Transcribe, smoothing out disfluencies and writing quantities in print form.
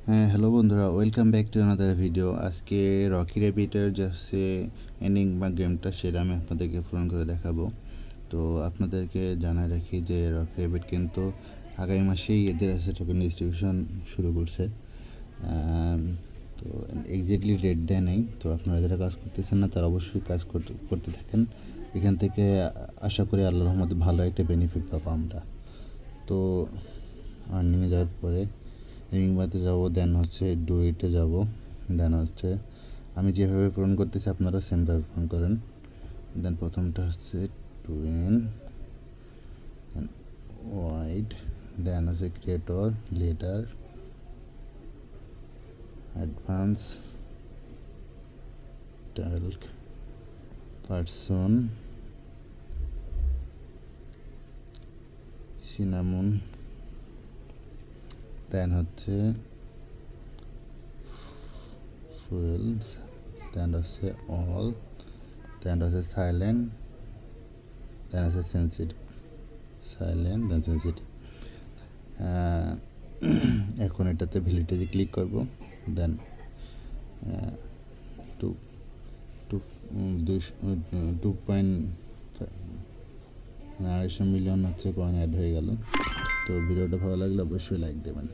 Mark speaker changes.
Speaker 1: হ্যাঁ, হ্যালো বন্ধুরা, welcome back to another video. আজকে রকি র্যাবিটের যে এন্ডিং বা গেমটা সেটা আমি আপনাদেরকে পূরণ করে দেখাবো। তো আপনাদেরকে জানাই রাখি যে রকি র্যাবিট কিন্তু আগামী মাসেই এদের কাছে টোকেন ডিস্ট্রিবিউশন শুরু করছে। তো এক্স্যাক্টলি ডেট দেয় নেই। তো আপনারা যারা কাজ করতেছেন না তারা অবশ্যই কাজ করতে থাকেন। এখান থেকে আশা করি আল্লাহর রহমতে ভালো একটা বেনিফিট পাবো আমরা। তো আর্নিংয়ে যাওয়ার পরে রিংবাতে যাব, দেন হচ্ছে ডুইটে যাব, দেন হচ্ছে আমি যেভাবে পূরণ করতেছি আপনারা সেমভাবে পূরণ করেন। দেন প্রথমটা হচ্ছে টুইন, দেন ওয়াইড, দেন হচ্ছে creator, leader, advance, talc, person, cinnamon, then হচ্ছে ফুয়েলস, দেন হচ্ছে অল, দেন হচ্ছে সাইলেন্ট, দেন হচ্ছে সেন্সিটিভ, সাইলেন্ট দেন সেন্সিটিভ। এখন এটাতে ভ্যালিডিটি ক্লিক করব, দেন টু টু 2.2 মিলিয়ন হচ্ছে কয়েন অ্যাড হয়ে গেল। তো ভিডিওটা ভালো লাগলে অবশ্যই লাইক দেবেন।